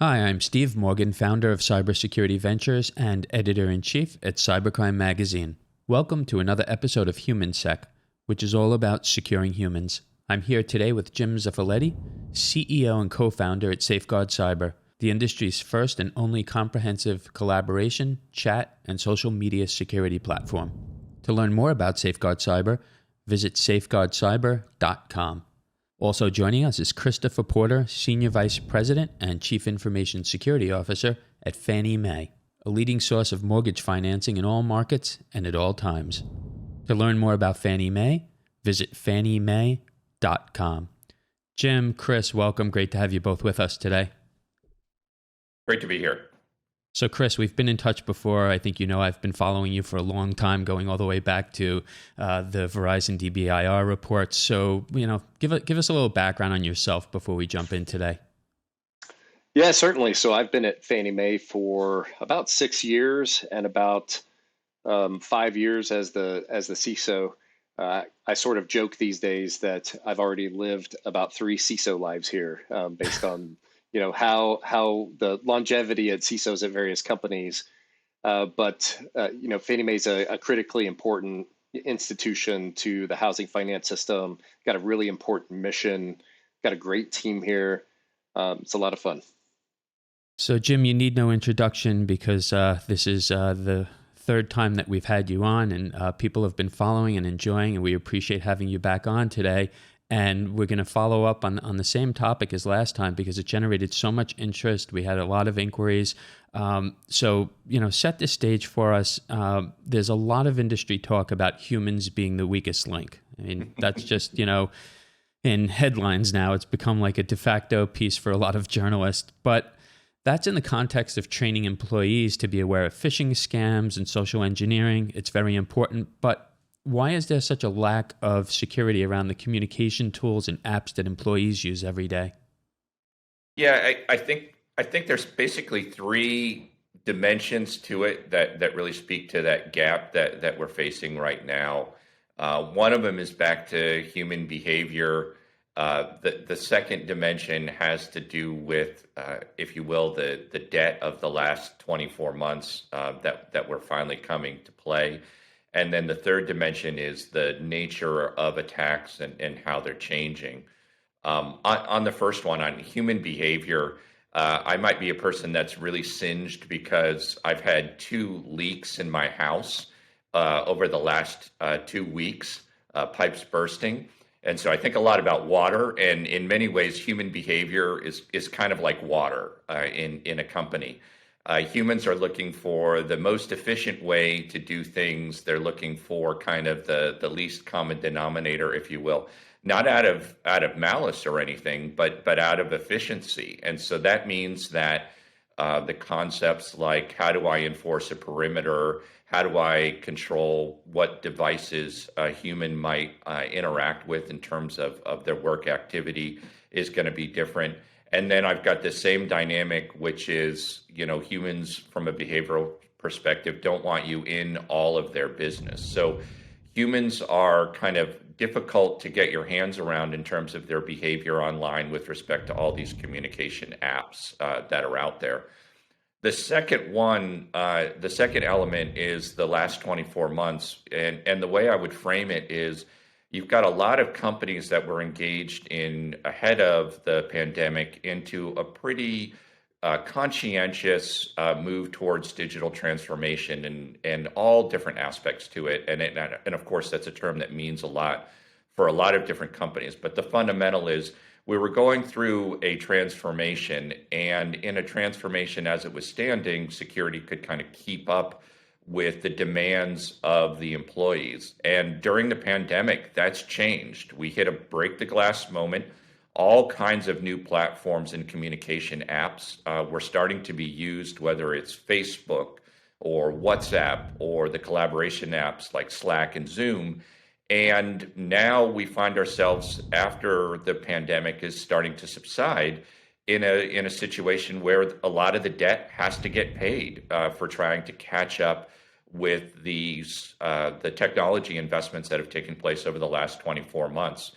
Hi, I'm Steve Morgan, founder of Cybersecurity Ventures and editor-in-chief at Cybercrime magazine. Welcome to another episode of HumanSec, which is all about securing humans. I'm here today with Jim Zaffiletti, CEO and co-founder at Safeguard Cyber, the industry's first and only comprehensive collaboration, chat, and social media security platform. To learn more about Safeguard Cyber, visit safeguardcyber.com. Also joining us is Christopher Porter, Senior Vice President and Chief Information Security Officer at Fannie Mae, a leading source of mortgage financing in all markets and at all times. To learn more about Fannie Mae, visit fanniemae.com. Jim, Chris, welcome. Great to have you both with us today. Great to be here. So, Chris, we've been in touch before. I think you know I've been following you for a long time, going all the way back to the Verizon DBIR reports. So, give us a little background on yourself before we jump in today. Yeah, certainly. So I've been at Fannie Mae for about 6 years and about 5 years as the CISO. I sort of joke these days that I've already lived about 3 CISO lives here, based on how the longevity at CISOs at various companies. But Fannie Mae's a critically important institution to the housing finance system. Got a really important mission. Got a great team here. It's a lot of fun. So, Jim, you need no introduction because this is the third time that we've had you on, and people have been following and enjoying, and we appreciate having you back on today. And we're going to follow up on the same topic as last time because it generated so much interest. We had a lot of inquiries. So, set the stage for us. There's a lot of industry talk about humans being the weakest link. I mean, that's just, in headlines now. It's become like a de facto piece for a lot of journalists. But that's in the context of training employees to be aware of phishing scams and social engineering. It's very important. But why is there such a lack of security around the communication tools and apps that employees use every day? Yeah, I think there's basically 3 dimensions to it that really speak to that gap that we're facing right now. One of them is back to human behavior. The second dimension has to do with, if you will, the debt of the last 24 months that we're finally coming to play. And then the third dimension is the nature of attacks and how they're changing. On the first one, on human behavior, I might be a person that's really singed because I've had 2 leaks in my house over the last 2 weeks, pipes bursting. And so I think a lot about water, and in many ways, human behavior is kind of like water in a company. Humans are looking for the most efficient way to do things. They're looking for kind of the least common denominator, if you will, not out of malice or anything, but out of efficiency. And so that means that the concepts like how do I enforce a perimeter, how do I control what devices a human might interact with in terms of their work activity is going to be different. And then I've got the same dynamic, which is, humans from a behavioral perspective don't want you in all of their business. So humans are kind of difficult to get your hands around in terms of their behavior online with respect to all these communication apps that are out there. The second element is the last 24 months. And the way I would frame it is, you've got a lot of companies that were engaged in, ahead of the pandemic, into a pretty conscientious move towards digital transformation and all different aspects to it. And of course, that's a term that means a lot for a lot of different companies. But the fundamental is we were going through a transformation, and in a transformation as it was standing, security could kind of keep up with the demands of the employees. And during the pandemic, that's changed. We hit a break the glass moment. All kinds of new platforms and communication apps were starting to be used, whether it's Facebook or WhatsApp or the collaboration apps like Slack and Zoom. And now we find ourselves, after the pandemic is starting to subside, in a situation where a lot of the debt has to get paid for trying to catch up with the technology investments that have taken place over the last 24 months.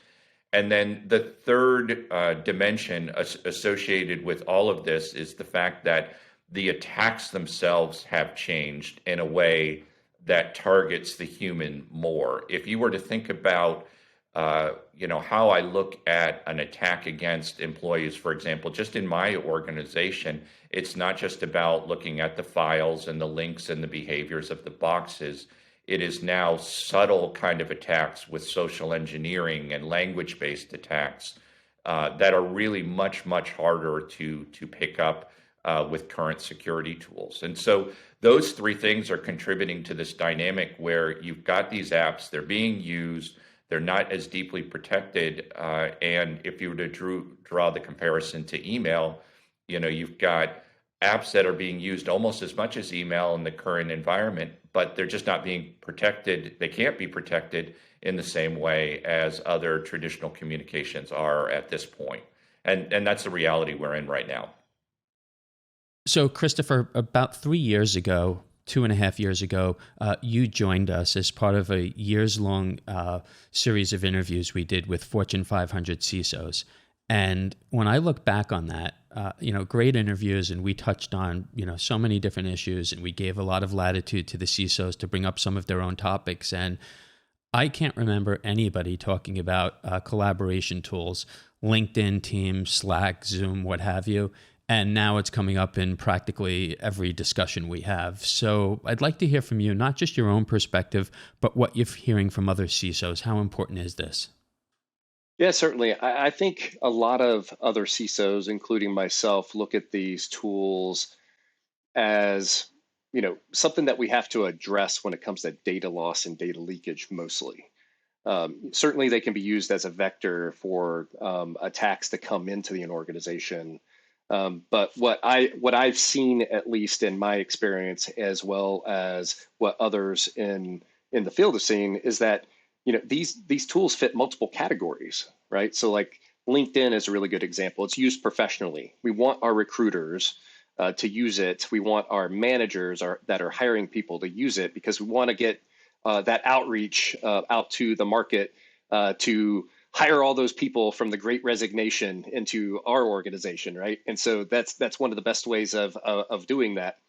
And then the third dimension associated with all of this is the fact that the attacks themselves have changed in a way that targets the human more. If you were to think about, how I look at an attack against employees, for example, just in my organization, it's not just about looking at the files and the links and the behaviors of the boxes. It is now subtle kind of attacks with social engineering and language-based attacks that are really much, much harder to pick up with current security tools. And so those three things are contributing to this dynamic where you've got these apps, they're being used, they're not as deeply protected. And if you were to draw the comparison to email, you've got apps that are being used almost as much as email in the current environment, but they're just not being protected. They can't be protected in the same way as other traditional communications are at this point. And that's the reality we're in right now. So, Christopher, about 3 years ago, 2.5 years ago, you joined us as part of a years-long series of interviews we did with Fortune 500 CISOs. And when I look back on that, great interviews, and we touched on, so many different issues, and we gave a lot of latitude to the CISOs to bring up some of their own topics. And I can't remember anybody talking about collaboration tools, LinkedIn, Teams, Slack, Zoom, what have you. And now it's coming up in practically every discussion we have. So I'd like to hear from you, not just your own perspective, but what you're hearing from other CISOs. How important is this? Yeah, certainly. I think a lot of other CISOs, including myself, look at these tools as, something that we have to address when it comes to data loss and data leakage mostly. Certainly, they can be used as a vector for attacks to come into the organization. But what I've seen, at least in my experience, as well as what others in the field have seen, is that these tools fit multiple categories, right? So like LinkedIn is a really good example. It's used professionally. We want our recruiters to use it. We want our managers that are hiring people to use it because we want to get that outreach out to the market to hire all those people from the Great Resignation into our organization, right? And so that's one of the best ways of doing that.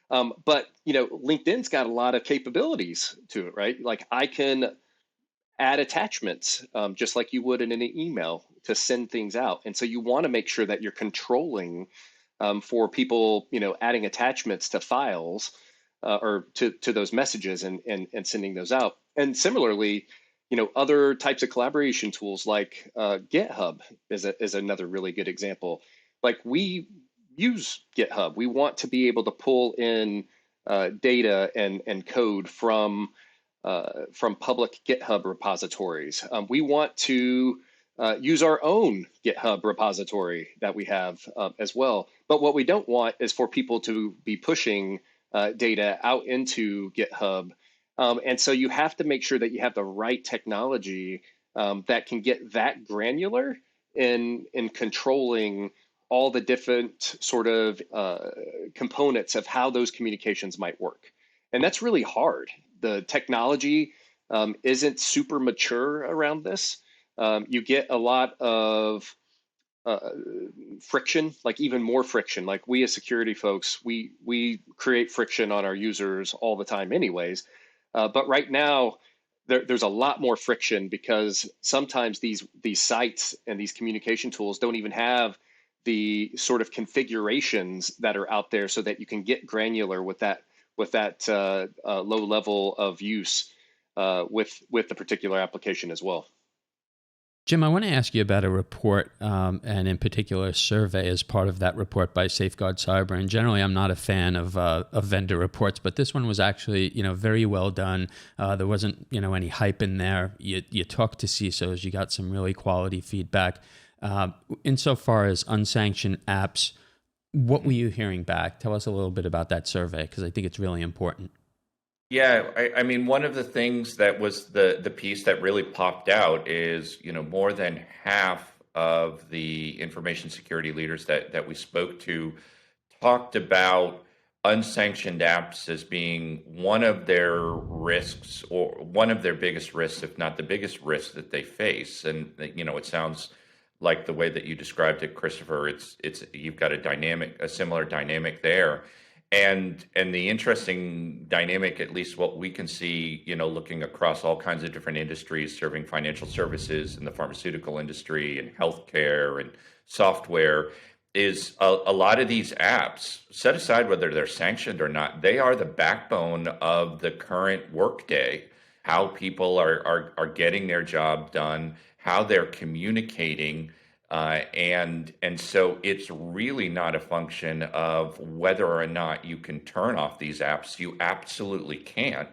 But LinkedIn's got a lot of capabilities to it, right? Like I can add attachments just like you would in an email to send things out. And so you want to make sure that you're controlling for people, adding attachments to files or to those messages and sending those out. And similarly, other types of collaboration tools like GitHub is another really good example. Like we use GitHub. We want to be able to pull in data and code from public GitHub repositories. We want to use our own GitHub repository that we have as well. But what we don't want is for people to be pushing data out into GitHub. And so you have to make sure that you have the right technology that can get that granular in controlling all the different sort of components of how those communications might work. And that's really hard. The technology isn't super mature around this. You get a lot of friction, like even more friction. Like we as security folks, we create friction on our users all the time anyways. But right now, there's a lot more friction because sometimes these sites and these communication tools don't even have the sort of configurations that are out there so that you can get granular with that low level of use with the particular application as well. Jim, I want to ask you about a report, and in particular a survey as part of that report by Safeguard Cyber. And generally, I'm not a fan of vendor reports, but this one was actually, very well done. There wasn't, any hype in there. You talked to CISOs, you got some really quality feedback. Insofar as unsanctioned apps, what were you hearing back? Tell us a little bit about that survey, because I think it's really important. Yeah, I mean, one of the things that was the piece that really popped out is, more than half of the information security leaders that we spoke to talked about unsanctioned apps as being one of their risks, or one of their biggest risks, if not the biggest risk that they face. And it sounds like the way that you described it, Christopher. It's you've got a similar dynamic there, and the interesting dynamic, at least what we can see, looking across all kinds of different industries, serving financial services and the pharmaceutical industry and healthcare and software, is a lot of these apps, set aside whether they're sanctioned or not, they are the backbone of the current workday, how people are getting their job done, how they're communicating. And so it's really not a function of whether or not you can turn off these apps. You absolutely can't.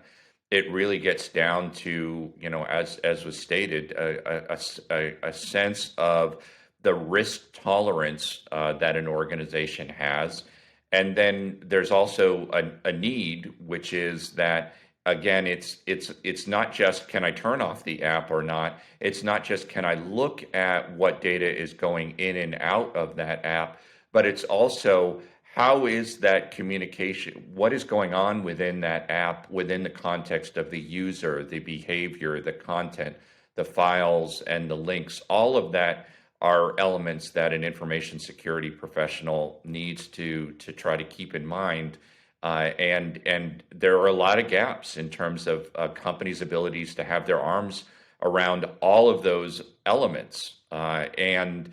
It really gets down to, as was stated, a sense of the risk tolerance that an organization has. And then there's also a need, which is that, again, it's not just can I turn off the app or not. It's not just can I look at what data is going in and out of that app, but it's also how is that communication, what is going on within that app, within the context of the user, the behavior, the content, the files, and the links. All of that are elements that an information security professional needs to try to keep in mind. And there are a lot of gaps in terms of companies' abilities to have their arms around all of those elements. And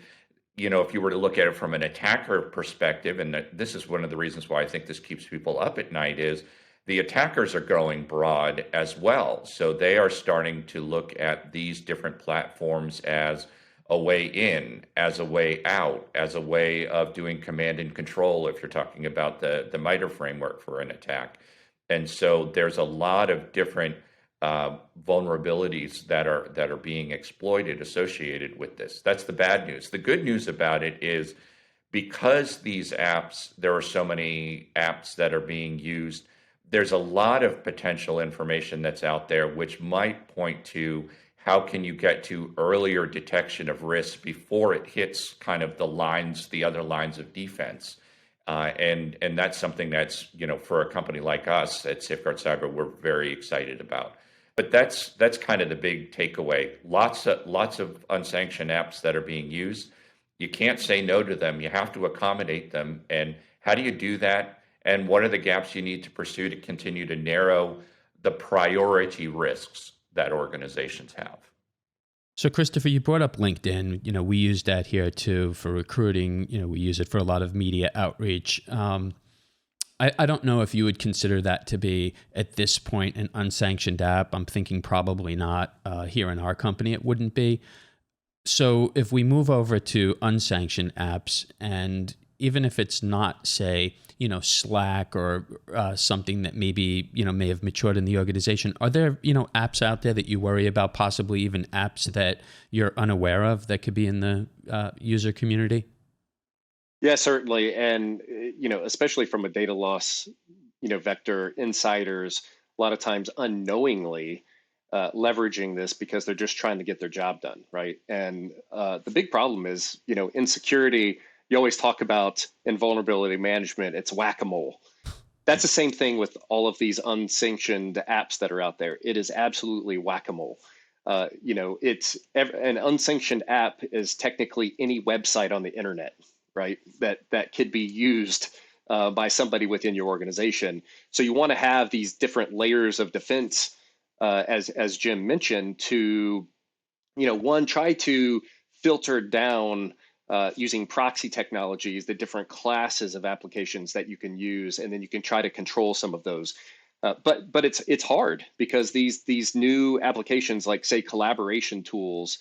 if you were to look at it from an attacker perspective, and this is one of the reasons why I think this keeps people up at night, is the attackers are going broad as well. So they are starting to look at these different platforms as a way in, as a way out, as a way of doing command and control, if you're talking about the MITRE framework for an attack. And so there's a lot of different vulnerabilities that are being exploited associated with this. That's the bad news. The good news about it is, because these apps, there are so many apps that are being used, there's a lot of potential information that's out there which might point to how can you get to earlier detection of risk before it hits kind of the other lines of defense. And that's something that's, for a company like us at Safeguard Cyber, we're very excited about. But that's kind of the big takeaway. Lots of unsanctioned apps that are being used. You can't say no to them. You have to accommodate them. And how do you do that? And what are the gaps you need to pursue to continue to narrow the priority risks that organizations have? So, Christopher, you brought up LinkedIn. We use that here too for recruiting. We use it for a lot of media outreach. I don't know if you would consider that to be, at this point, an unsanctioned app. I'm thinking probably not. Here in our company, it wouldn't be. So if we move over to unsanctioned apps, and even if it's not, say, Slack or something that maybe, may have matured in the organization, are there, apps out there that you worry about, possibly even apps that you're unaware of that could be in the user community? Yeah, certainly. And, especially from a data loss, vector, insiders, a lot of times unknowingly leveraging this because they're just trying to get their job done, right? And the big problem is, in security, you always talk about invulnerability management. It's whack-a-mole. That's the same thing with all of these unsanctioned apps that are out there. It is absolutely whack-a-mole. It's an unsanctioned app is technically any website on the internet, right? That could be used by somebody within your organization. So you want to have these different layers of defense, as Jim mentioned, to one, try to filter down using proxy technologies, the different classes of applications that you can use, and then you can try to control some of those. But it's hard because these new applications, like say collaboration tools,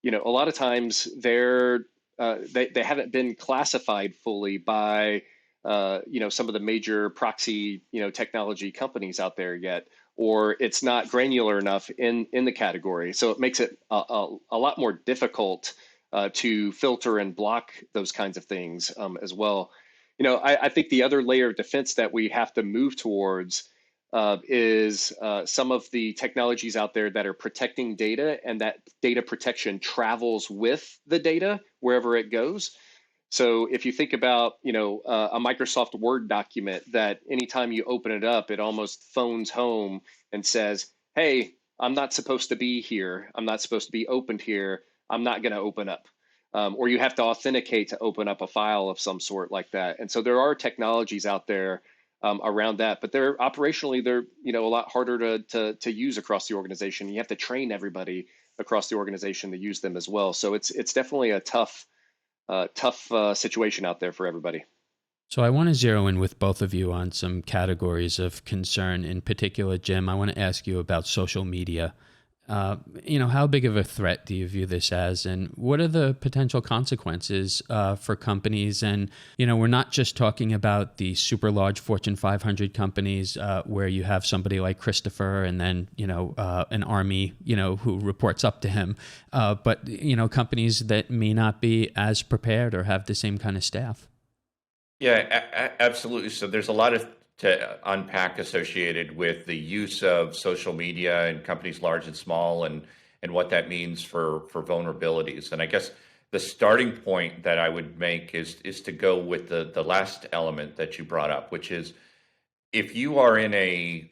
a lot of times they haven't been classified fully by some of the major proxy technology companies out there yet, or it's not granular enough in the category. So it makes it a lot more difficult to filter and block those kinds of things as well. I think the other layer of defense that we have to move towards is some of the technologies out there that are protecting data, and that data protection travels with the data wherever it goes. So if you think about, a Microsoft Word document that anytime you open it up, it almost phones home and says, hey, I'm not supposed to be here. I'm not supposed to be opened here. I'm not going to open up. Or you have to authenticate to open up a file of some sort like that. And so there are technologies out there around that, but they're operationally, they're a lot harder to use across the organization. You have to train everybody across the organization to use them as well. So it's definitely a tough situation out there for everybody. So I want to zero in with both of you on some categories of concern. In particular, Jim, I want to ask you about social media. How big of a threat do you view this as, and what are the potential consequences for companies? And, we're not just talking about the super large Fortune 500 companies where you have somebody like Christopher and then, an army, who reports up to him. But, companies that may not be as prepared or have the same kind of staff. Yeah, absolutely. So there's a lot to unpack associated with the use of social media in companies large and small, and what that means for vulnerabilities. And I guess the starting point that I would make is to go with the last element that you brought up, which is if you are in a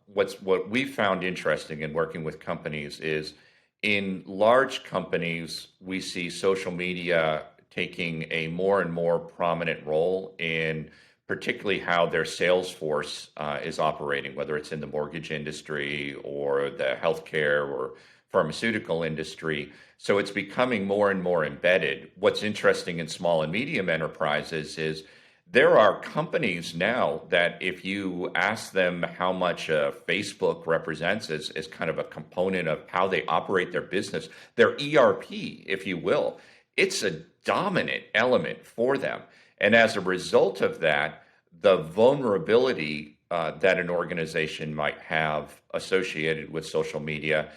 what we found interesting in working with companies is in large companies we see social media taking a more and more prominent role in particularly how their sales force is operating, whether it's in the mortgage industry or the healthcare or pharmaceutical industry. So it's becoming more and more embedded. What's interesting in small and medium enterprises is there are companies now that if you ask them how much Facebook represents as kind of a component of how they operate their business, their ERP, if you will, it's a dominant element for them. And as a result of that, the vulnerability that an organization might have associated with social media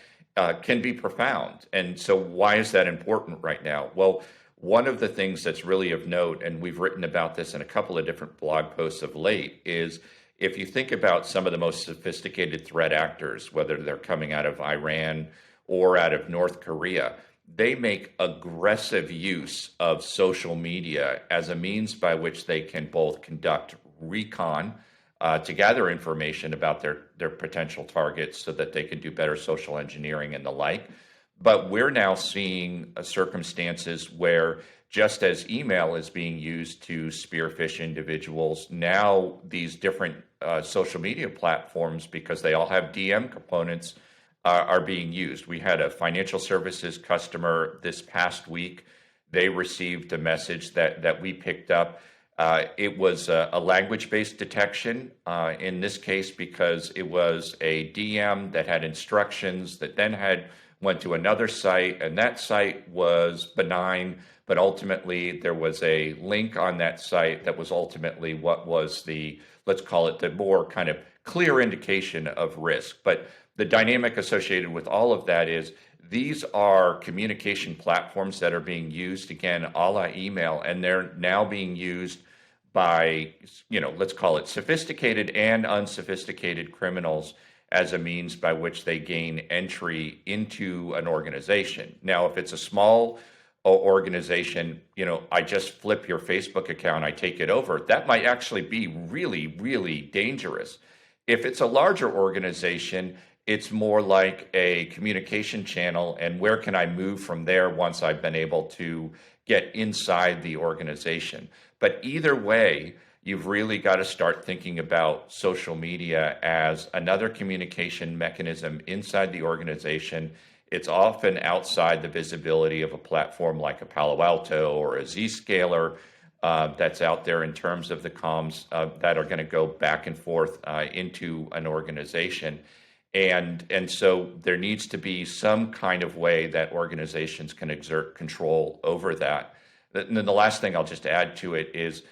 can be profound. And so why is that important right now? Well, one of the things that's really of note, and we've written about this in a couple of different blog posts of late, is if you think about some of the most sophisticated threat actors, whether they're coming out of Iran or out of North Korea, they make aggressive use of social media as a means by which they can both conduct recon to gather information about their potential targets so that they can do better social engineering and the like. But we're now seeing circumstances where just as email is being used to spearfish individuals, now these different social media platforms, because they all have DM components, are being used. We had a financial services customer this past week. They received a message that we picked up. It was a language-based detection in this case because it was a DM that had instructions that then went to another site, and that site was benign, but ultimately there was a link on that site that was ultimately what was let's call it the more kind of clear indication of risk. But the dynamic associated with all of that is these are communication platforms that are being used, again, a la email, and they're now being used by, let's call it sophisticated and unsophisticated criminals as a means by which they gain entry into an organization. Now, if it's a small organization, I just flip your Facebook account, I take it over, that might actually be really, really dangerous. If it's a larger organization, it's more like a communication channel, and where can I move from there once I've been able to get inside the organization? But either way, you've really got to start thinking about social media as another communication mechanism inside the organization. It's often outside the visibility of a platform like a Palo Alto or a Zscaler that's out there in terms of the comms that are going to go back and forth into an organization. And so there needs to be some kind of way that organizations can exert control over that. And then the last thing I'll just add to it is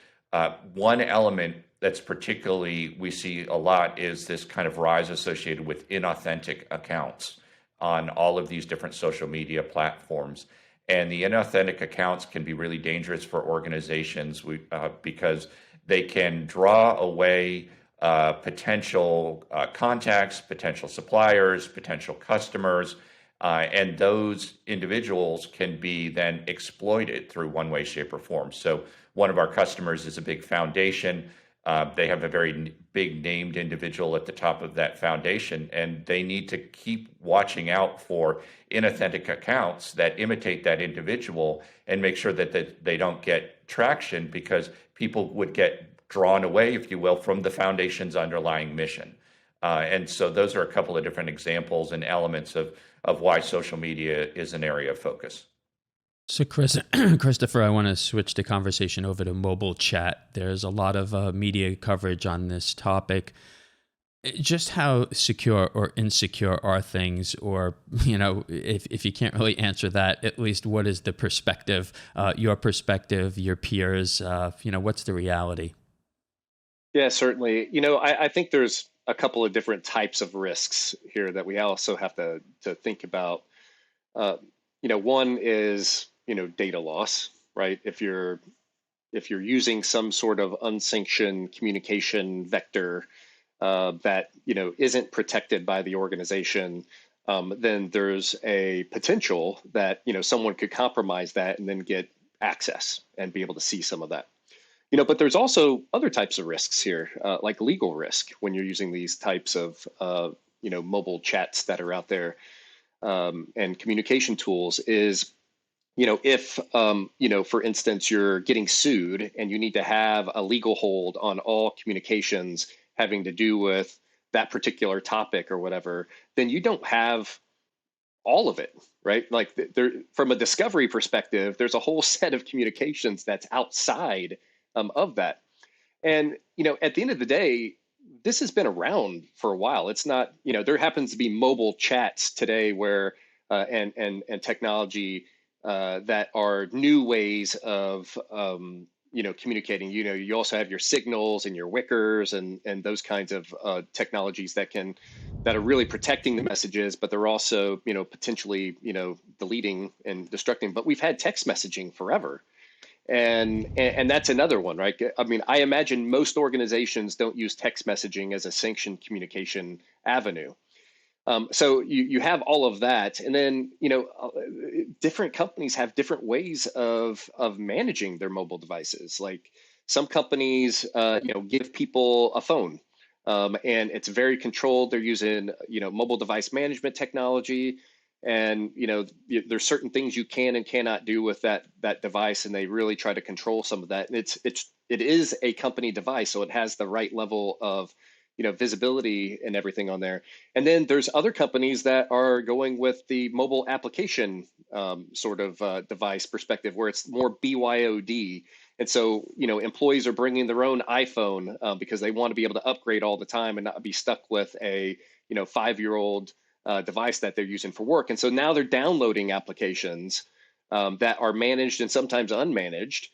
one element that's particularly we see a lot is this kind of rise associated with inauthentic accounts on all of these different social media platforms. And the inauthentic accounts can be really dangerous for organizations because they can draw away potential contacts, potential suppliers, potential customers, And those individuals can be then exploited through one way, shape, or form. So one of our customers is a big foundation. They have a very big named individual at the top of that foundation, and they need to keep watching out for inauthentic accounts that imitate that individual and make sure that they don't get traction, because people would get drawn away, if you will, from the foundation's underlying mission. And so those are a couple of different examples and elements of why social media is an area of focus. So, Christopher, I want to switch the conversation over to mobile chat. There's a lot of media coverage on this topic. Just how secure or insecure are things? Or, if you can't really answer that, at least what is the perspective, your peers, what's the reality? Yeah, certainly. I think there's a couple of different types of risks here that we also have to think about. One is, data loss, right? If you're using some sort of unsanctioned communication vector that isn't protected by the organization, then there's a potential that someone could compromise that and then get access and be able to see some of that. But there's also other types of risks here, like legal risk when you're using these types of mobile chats that are out there, and communication tools. Is if for instance, you're getting sued and you need to have a legal hold on all communications having to do with that particular topic or whatever, then you don't have all of it, right? Like from a discovery perspective, there's a whole set of communications that's outside of that. And at the end of the day, this has been around for a while. It's not, there happens to be mobile chats today where and technology that are new ways of communicating. You also have your signals and your wickers and those kinds of technologies that are really protecting the messages, but they're also potentially deleting and destructing. But we've had text messaging forever. And that's another one, right? I mean, I imagine most organizations don't use text messaging as a sanctioned communication avenue. So you have all of that, and then different companies have different ways of managing their mobile devices. Like some companies, give people a phone, and it's very controlled. They're using mobile device management technology. And there's certain things you can and cannot do with that device, and they really try to control some of that. And it is a company device, so it has the right level of visibility and everything on there. And then there's other companies that are going with the mobile application sort of device perspective, where it's more BYOD. And so employees are bringing their own iPhone because they want to be able to upgrade all the time and not be stuck with a 5-year-old device that they're using for work. And so now they're downloading applications that are managed and sometimes unmanaged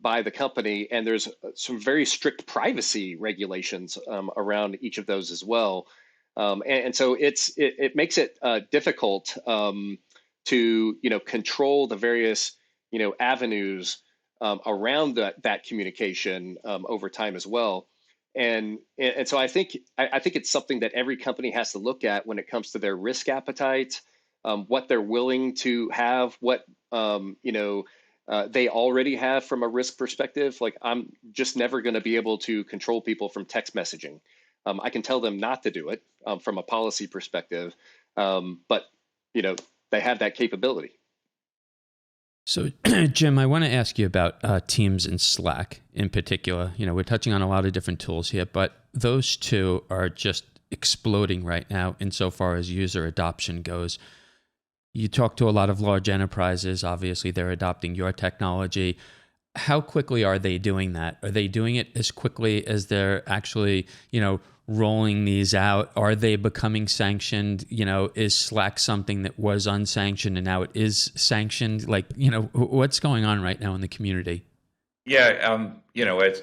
by the company. And there's some very strict privacy regulations around each of those as well. And so it makes it difficult to control the various avenues around that communication over time as well. And so I think it's something that every company has to look at when it comes to their risk appetite, what they're willing to have, what they already have from a risk perspective. Like, I'm just never going to be able to control people from text messaging. I can tell them not to do it from a policy perspective, but they have that capability. So, Jim, I want to ask you about Teams and Slack in particular. We're touching on a lot of different tools here, but those two are just exploding right now insofar as user adoption goes. You talk to a lot of large enterprises. Obviously, they're adopting your technology. How quickly are they doing that? Are they doing it as quickly as they're actually, rolling these out? Are they becoming sanctioned? Is Slack something that was unsanctioned and now it is sanctioned? Like, what's going on right now in the community? Yeah,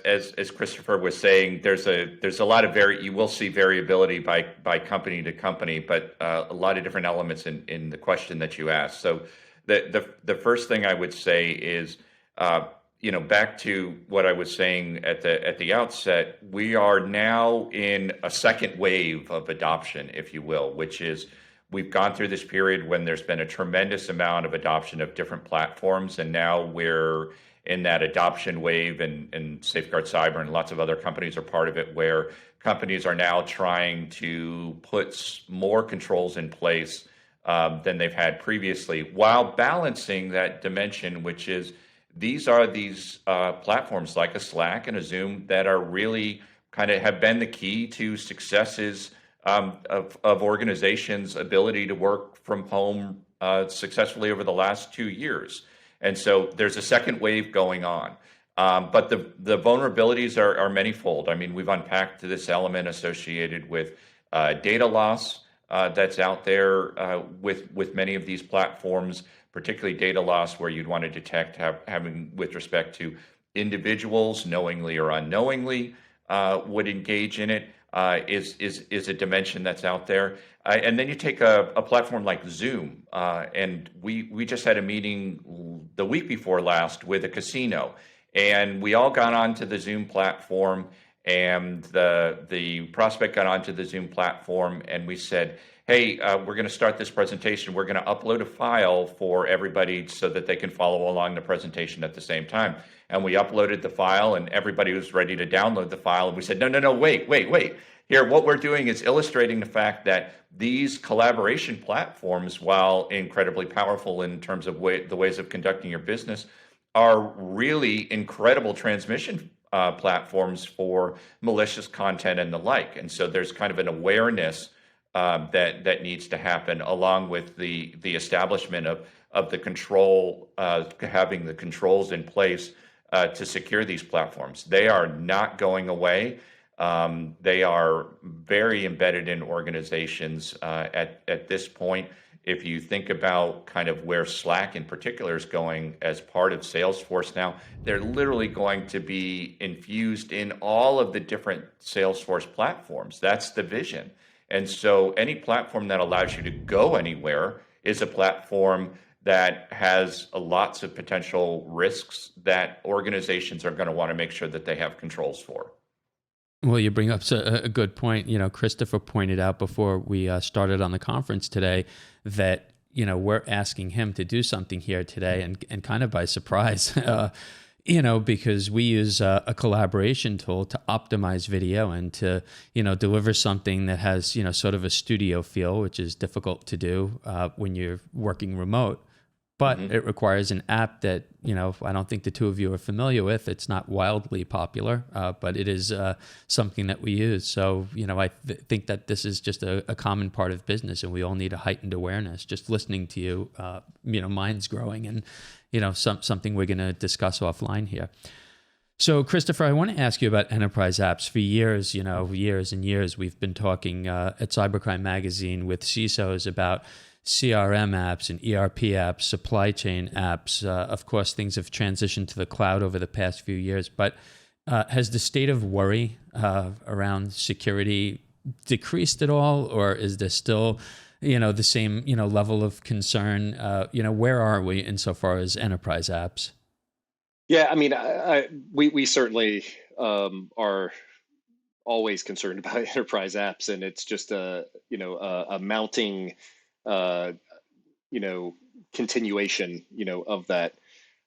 as Christopher was saying, there's a lot of you will see variability by company to company, but a lot of different elements in the question that you asked. So the first thing I would say is, back to what I was saying at the outset, we are now in a second wave of adoption, if you will, which is we've gone through this period when there's been a tremendous amount of adoption of different platforms, and now we're in that adoption wave, and Safeguard Cyber and lots of other companies are part of it, where companies are now trying to put more controls in place than they've had previously, while balancing that dimension, which is these platforms like a Slack and a Zoom that are really kind of have been the key to successes of organizations' ability to work from home successfully over the last 2 years. And so there's a second wave going on. But the vulnerabilities are manifold. I mean, we've unpacked this element associated with data loss that's out there with many of these platforms, particularly data loss where you'd want to detect having with respect to individuals knowingly or unknowingly would engage in it is a dimension that's out there. And then you take a platform like Zoom, and we just had a meeting the week before last with a casino, and we all got onto the Zoom platform, and the prospect got onto the Zoom platform, and we said, hey, we're going to start this presentation. We're going to upload a file for everybody so that they can follow along the presentation at the same time. And we uploaded the file, and everybody was ready to download the file. And we said, no, wait. Here, what we're doing is illustrating the fact that these collaboration platforms, while incredibly powerful in terms of the ways of conducting your business, are really incredible transmission platforms for malicious content and the like. And so there's kind of an awareness that needs to happen, along with the establishment of the control, having the controls in place to secure these platforms. They are not going away. They are very embedded in organizations at this point. If you think about kind of where Slack in particular is going as part of Salesforce now, they're literally going to be infused in all of the different Salesforce platforms. That's the vision. And so any platform that allows you to go anywhere is a platform that has lots of potential risks that organizations are going to want to make sure that they have controls for. Well, you bring up a good point. You know, Christopher pointed out before we started on the conference today that, you know, we're asking him to do something here today, and kind of by surprise, you know, because we use a collaboration tool to optimize video and to, you know, deliver something that has, you know, sort of a studio feel, which is difficult to do when you're working remote. But it requires an app that, you know, I don't think the two of you are familiar with. It's not wildly popular, but it is something that we use. So, you know, I think that this is just a common part of business, and we all need a heightened awareness. Just listening to you, you know, mine's growing, and, you know, something we're going to discuss offline here. So, Christopher, I want to ask you about enterprise apps. For years, you know, years and years, we've been talking at Cybercrime Magazine with CISOs about CRM apps and ERP apps, supply chain apps. Of course, things have transitioned to the cloud over the past few years, but has the state of worry around security decreased at all, or is there still, you know, the same, you know, level of concern? You know, where are we insofar as enterprise apps? Yeah, I mean, we certainly are always concerned about enterprise apps, and it's just a mounting continuation, of that.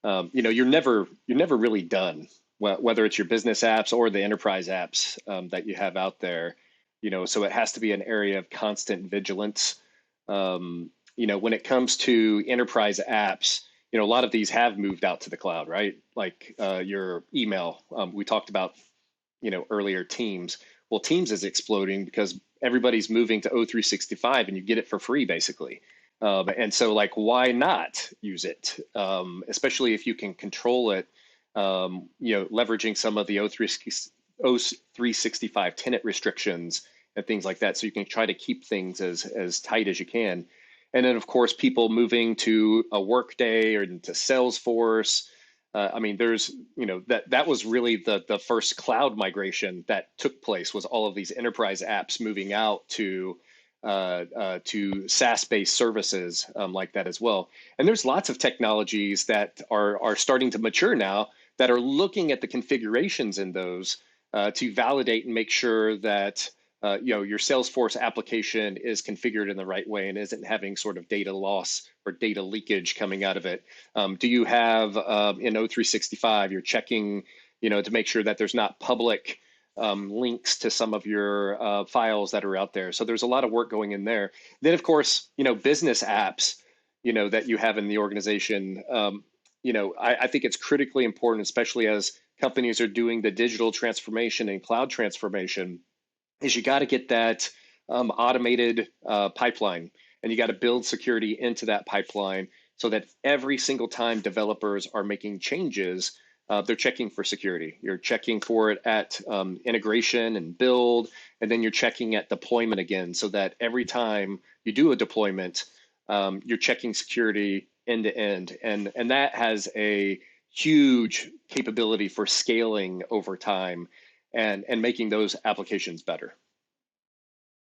You're never really done, whether it's your business apps or the enterprise apps that you have out there. So it has to be an area of constant vigilance. When it comes to enterprise apps, a lot of these have moved out to the cloud, right? Like your email. We talked about, earlier Teams. Well, Teams is exploding because everybody's moving to O365 and you get it for free, basically. And so, like, why not use it? Especially if you can control it, leveraging some of the O365 tenant restrictions and things like that. So you can try to keep things as tight as you can. And then, of course, people moving to a Workday or into Salesforce. There's, that was really the first cloud migration that took place, was all of these enterprise apps moving out to SaaS-based services like that as well. And there's lots of technologies that are starting to mature now that are looking at the configurations in those to validate and make sure that your Salesforce application is configured in the right way and isn't having sort of data loss or data leakage coming out of it? Do you have in O365, you're checking, to make sure that there's not public links to some of your files that are out there. So there's a lot of work going in there. Then, of course, business apps, that you have in the organization. I think it's critically important, especially as companies are doing the digital transformation and cloud transformation, is you got to get that automated pipeline, and you got to build security into that pipeline so that every single time developers are making changes, they're checking for security. You're checking for it at integration and build, and then you're checking at deployment again, so that every time you do a deployment, you're checking security end to end. And that has a huge capability for scaling over time and making those applications better.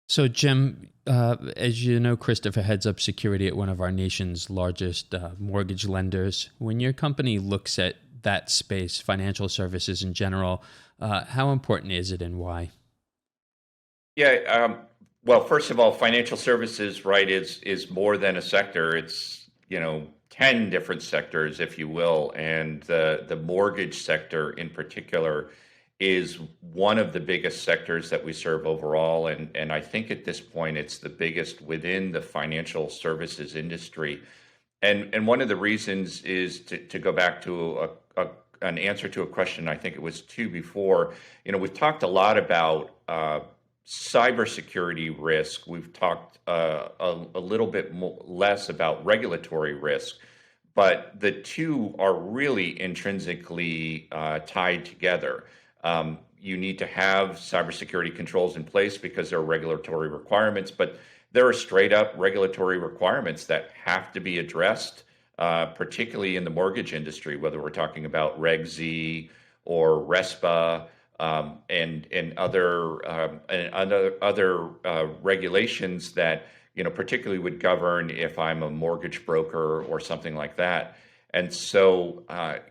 So, Jim, as you know, Christopher heads up security at one of our nation's largest mortgage lenders. When your company looks at that space, financial services in general, how important is it and why? Yeah. Well, first of all, financial services, right, is more than a sector. It's 10 different sectors, if you will, and the mortgage sector in particular is one of the biggest sectors that we serve overall, and I think at this point it's the biggest within the financial services industry. And one of the reasons is to go back to an answer to a question, I think it was two before. We've talked a lot about cybersecurity risk. We've talked a little bit less about regulatory risk, but the two are really intrinsically tied together. You need to have cybersecurity controls in place because there are regulatory requirements, but there are straight up regulatory requirements that have to be addressed, particularly in the mortgage industry, whether we're talking about Reg Z or RESPA, and other regulations that particularly would govern if I'm a mortgage broker or something like that. And so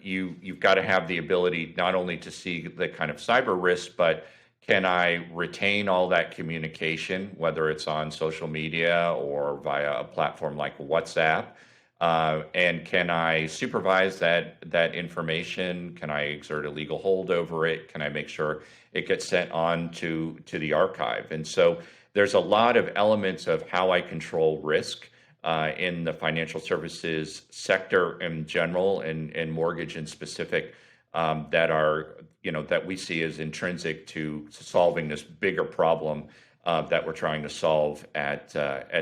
you've got to have the ability not only to see the kind of cyber risk, but can I retain all that communication, whether it's on social media or via a platform like WhatsApp? And can I supervise that information? Can I exert a legal hold over it? Can I make sure it gets sent on to the archive? And so there's a lot of elements of how I control risk in the financial services sector in general, and mortgage in specific, that are that we see as intrinsic to solving this bigger problem that we're trying to solve at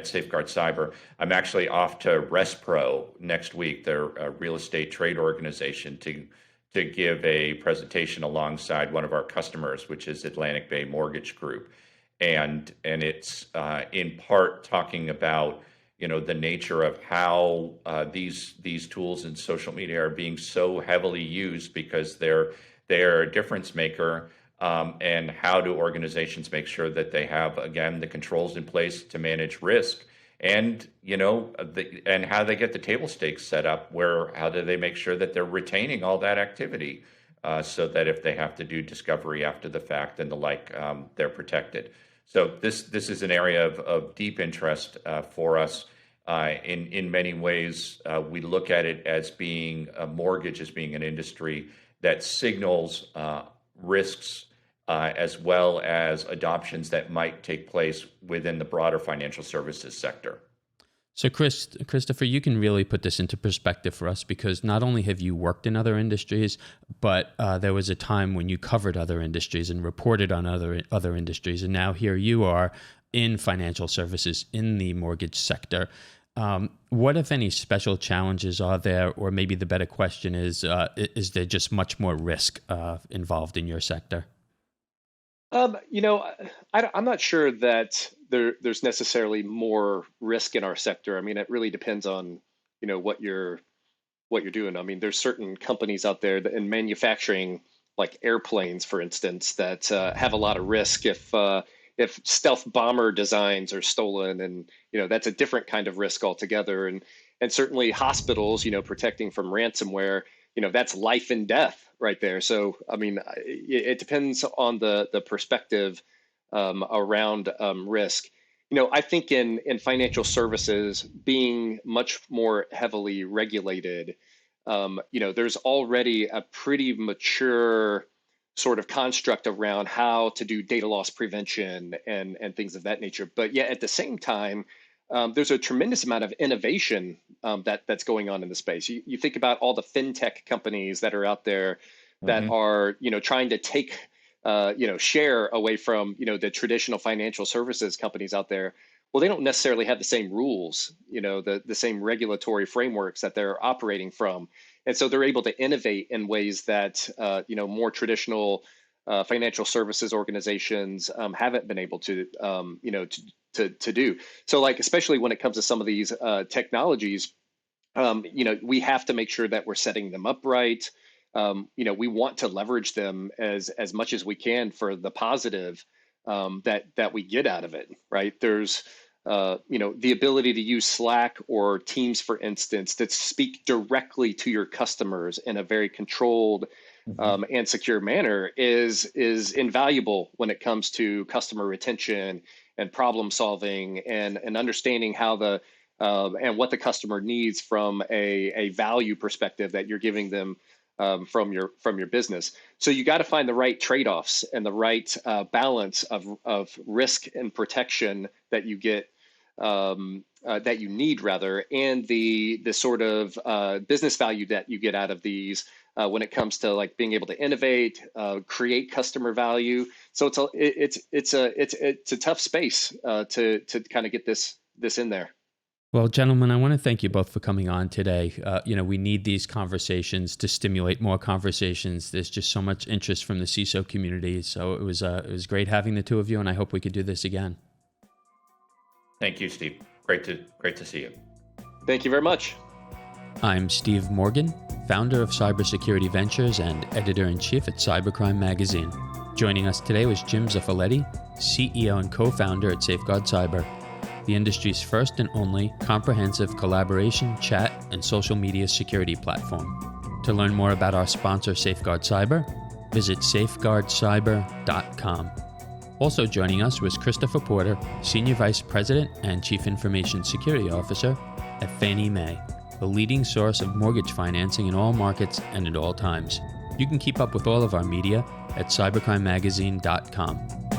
Safeguard Cyber. I'm actually off to ResPro next week. They're a real estate trade organization to give a presentation alongside one of our customers, which is Atlantic Bay Mortgage Group, and it's in part talking about the nature of how these tools in social media are being so heavily used because they're a difference maker. And how do organizations make sure that they have, again, the controls in place to manage risk, and and how they get the table stakes set up, how do they make sure that they're retaining all that activity, so that if they have to do discovery after the fact and the like, they're protected. So this is an area of deep interest for us. In many ways, we look at it as being a mortgage, as being an industry that signals risks, as well as adoptions that might take place within the broader financial services sector. So, Christopher, you can really put this into perspective for us, because not only have you worked in other industries, but there was a time when you covered other industries and reported on other industries, and now here you are in financial services in the mortgage sector. What, if any, special challenges are there, or maybe the better question is there just much more risk involved in your sector? I'm not sure that there's necessarily more risk in our sector. I mean, it really depends on, what you're doing. I mean, there's certain companies out there that in manufacturing, like airplanes, for instance, that have a lot of risk if stealth bomber designs are stolen, and that's a different kind of risk altogether. And certainly hospitals, protecting from ransomware, that's life and death right there. So I mean, it depends on the perspective around risk. I think in financial services being much more heavily regulated, there's already a pretty mature sort of construct around how to do data loss prevention and things of that nature. But yet at the same time, there's a tremendous amount of innovation that's going on in the space. You think about all the fintech companies that are out there that are trying to take share away from the traditional financial services companies out there. Well, they don't necessarily have the same rules, the same regulatory frameworks that they're operating from, and so they're able to innovate in ways that more traditional financial services organizations haven't been able to to do. So, like, especially when it comes to some of these technologies, we have to make sure that we're setting them up right. We want to leverage them as much as we can for the positive that we get out of it, right? There's the ability to use Slack or Teams, for instance, that speak directly to your customers in a very controlled and secure manner is invaluable when it comes to customer retention and problem solving and understanding how and what the customer needs from a value perspective that you're giving them from your business. So you got to find the right trade-offs and the right balance of risk and protection that you get that you need rather, and the sort of business value that you get out of these when it comes to like being able to innovate, create customer value. So it's a tough space to kind of get this in there. Well, gentlemen, I want to thank you both for coming on today. We need these conversations to stimulate more conversations. There's just so much interest from the CISO community. So it was great having the two of you, and I hope we could do this again. Thank you, Steve. Great to see you. Thank you very much. I'm Steve Morgan, founder of Cybersecurity Ventures and editor-in-chief at Cybercrime magazine. Joining us today was Jim Zaffiletti, CEO and co-founder at Safeguard Cyber, the industry's first and only comprehensive collaboration, chat, and social media security platform. To learn more about our sponsor, Safeguard Cyber, visit safeguardcyber.com. Also joining us was Christopher Porter, Senior Vice President and Chief Information Security Officer at Fannie Mae, the leading source of mortgage financing in all markets and at all times. You can keep up with all of our media at cybercrimemagazine.com.